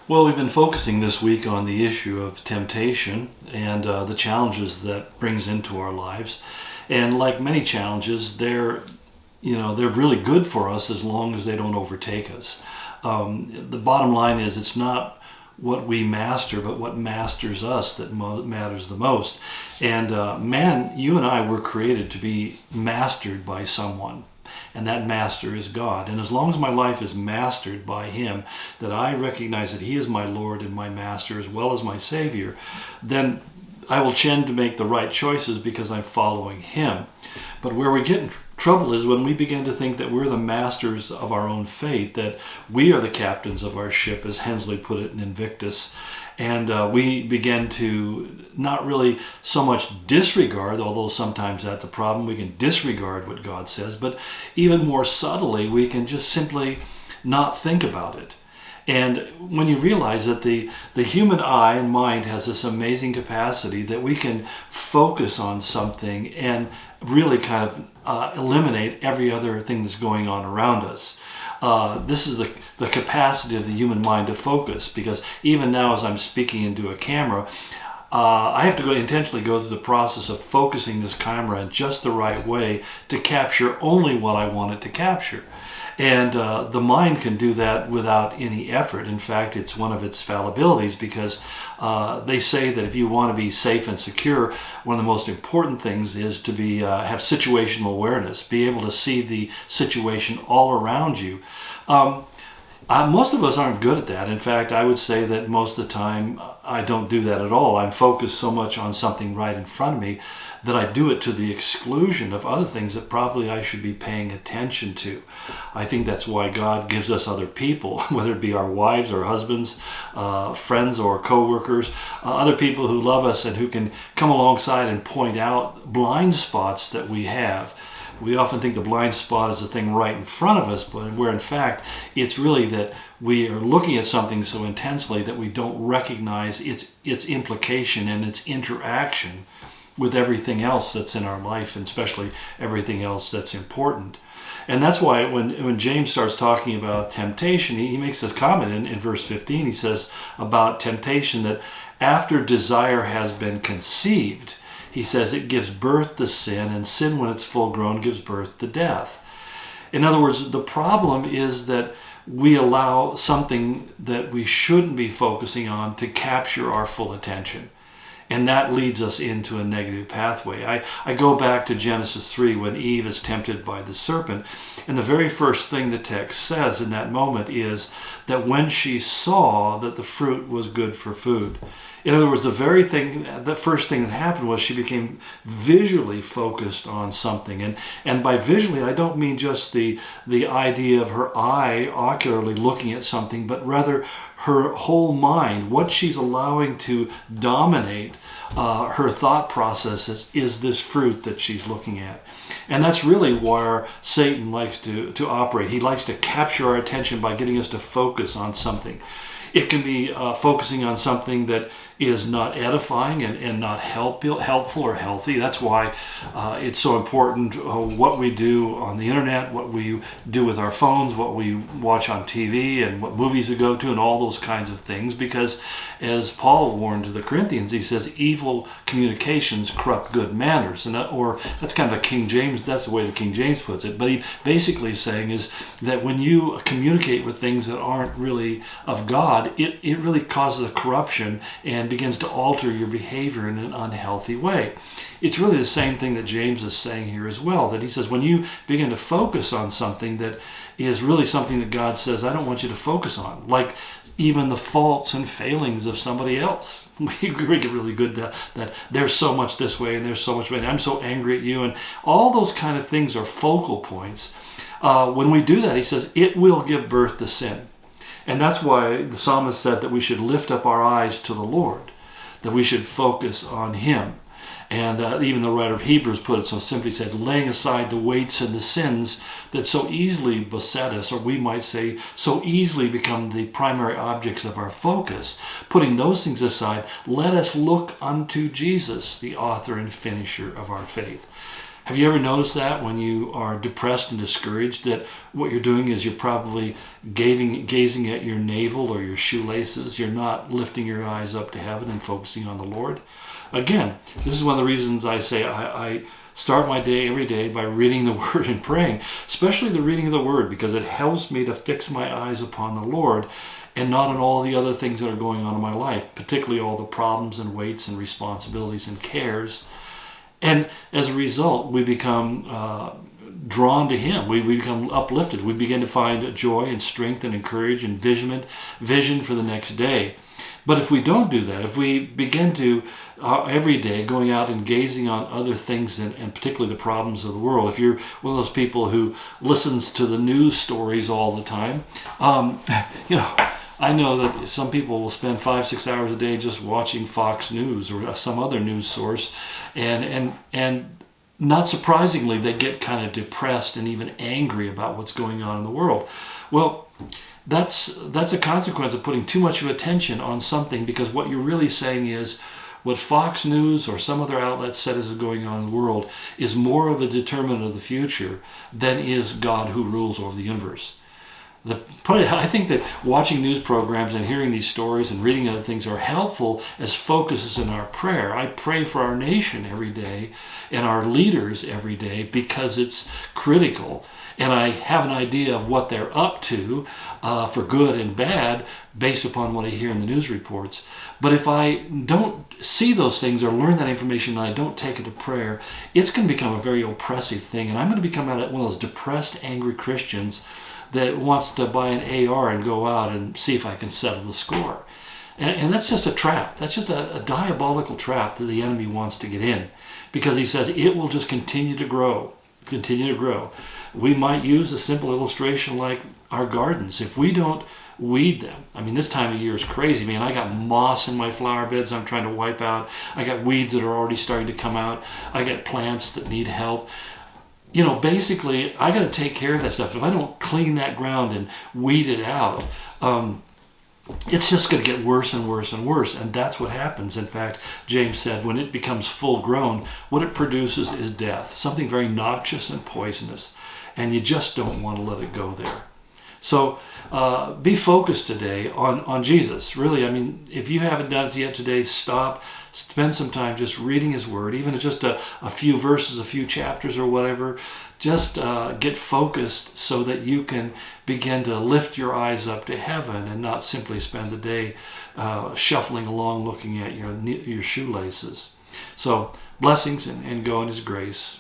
Well, we've been focusing this week on the issue of temptation and the challenges that brings into our lives. And like many challenges, they're really good for us as long as they don't overtake us. The bottom line is it's not what we master, but what masters us that matters the most. And man, you and I were created to be mastered by someone. And that master is God. And as long as my life is mastered by Him, that I recognize that He is my Lord and my Master as well as my Savior, then I will tend to make the right choices because I'm following Him. But where we get in trouble is when we begin to think that we're the masters of our own fate, that we are the captains of our ship, as Hensley put it in Invictus. And we begin to not really so much disregard, although sometimes that's the problem, we can disregard what God says, but even more subtly, we can just simply not think about it. And when you realize that the human eye and mind has this amazing capacity that we can focus on something and really kind of eliminate every other thing that's going on around us. This is the capacity of the human mind to focus, because even now as I'm speaking into a camera, I have to intentionally go through the process of focusing this camera in just the right way to capture only what I want it to capture. And the mind can do that without any effort. In fact, it's one of its fallibilities, because they say that if you want to be safe and secure, one of the most important things is to have situational awareness, be able to see the situation all around you. Most of us aren't good at that. In fact, I would say that most of the time I don't do that at all. I'm focused so much on something right in front of me that I do it to the exclusion of other things that probably I should be paying attention to. I think that's why God gives us other people, whether it be our wives or husbands, friends or co-workers, other people who love us and who can come alongside and point out blind spots that we have. We often think the blind spot is the thing right in front of us, but where in fact it's really that we are looking at something so intensely that we don't recognize its implication and its interaction with everything else that's in our life, and especially everything else that's important. And that's why when James starts talking about temptation, he makes this comment in verse 15. He says about temptation that after desire has been conceived, he says it gives birth to sin, and sin, when it's full grown, gives birth to death. In other words, the problem is that we allow something that we shouldn't be focusing on to capture our full attention. And that leads us into a negative pathway. I go back to Genesis 3 when Eve is tempted by the serpent. And the very first thing the text says in that moment is that when she saw that the fruit was good for food. In other words, the first thing that happened was she became visually focused on something. And by visually, I don't mean just the idea of her eye ocularly looking at something, but rather her whole mind, what she's allowing to dominate her thought processes is this fruit that she's looking at. And that's really where Satan likes to operate. He likes to capture our attention by getting us to focus on something. It can be focusing on something that is not edifying and not helpful or healthy. That's why it's so important what we do on the internet, what we do with our phones, what we watch on TV, and what movies we go to, and all those kinds of things. Because as Paul warned to the Corinthians, he says, evil communications corrupt good manners. Or that's kind of a King James, that's the way the King James puts it. But he basically is saying is that when you communicate with things that aren't really of God, it really causes a corruption and begins to alter your behavior in an unhealthy way. It's really the same thing that James is saying here as well, that he says when you begin to focus on something that is really something that God says, I don't want you to focus on, like even the faults and failings of somebody else. We get really good at that there's so much this way and there's so much, I'm so angry at you, and all those kind of things are focal points. When we do that, he says, it will give birth to sin. And that's why the psalmist said that we should lift up our eyes to the Lord, that we should focus on Him. And even the writer of Hebrews put it so simply, said, laying aside the weights and the sins that so easily beset us, or we might say so easily become the primary objects of our focus. Putting those things aside, let us look unto Jesus, the author and finisher of our faith. Have you ever noticed that when you are depressed and discouraged, that what you're doing is you're probably gazing at your navel or your shoelaces? You're not lifting your eyes up to heaven and focusing on the Lord? Again, this is one of the reasons I say I start my day every day by reading the Word and praying, especially the reading of the Word, because it helps me to fix my eyes upon the Lord and not on all the other things that are going on in my life, particularly all the problems and weights and responsibilities and cares. And as a result, we become drawn to Him. We become uplifted. We begin to find joy and strength and encouragement and vision for the next day. But if we don't do that, if we begin to every day going out and gazing on other things and particularly the problems of the world, if you're one of those people who listens to the news stories all the time, I know that some people will spend 5-6 hours a day just watching Fox News or some other news source, and not surprisingly, they get kind of depressed and even angry about what's going on in the world. Well, that's a consequence of putting too much of attention on something, because what you're really saying is what Fox News or some other outlet said is going on in the world is more of a determinant of the future than is God who rules over the universe. I think that watching news programs and hearing these stories and reading other things are helpful as focuses in our prayer. I pray for our nation every day and our leaders every day because it's critical, and I have an idea of what they're up to for good and bad based upon what I hear in the news reports. But if I don't see those things or learn that information and I don't take it to prayer, it's going to become a very oppressive thing, and I'm going to become one of those depressed, angry Christians that wants to buy an AR and go out and see if I can settle the score. And that's just a trap. That's just a diabolical trap that the enemy wants to get in, because he says it will just continue to grow. We might use a simple illustration like our gardens. If we don't weed them, I mean, this time of year is crazy, man. I got moss in my flower beds I'm trying to wipe out. I got weeds that are already starting to come out. I got plants that need help. Basically, I got to take care of that stuff. If I don't clean that ground and weed it out, it's just going to get worse and worse and worse. And that's what happens. In fact, James said, when it becomes full grown, what it produces is death, something very noxious and poisonous. And you just don't want to let it go there. So be focused today on Jesus. Really, I mean, if you haven't done it yet today, stop. Spend some time just reading His Word, even if just a few verses, a few chapters or whatever. Just get focused so that you can begin to lift your eyes up to heaven and not simply spend the day shuffling along looking at your shoelaces. So blessings and go in His grace.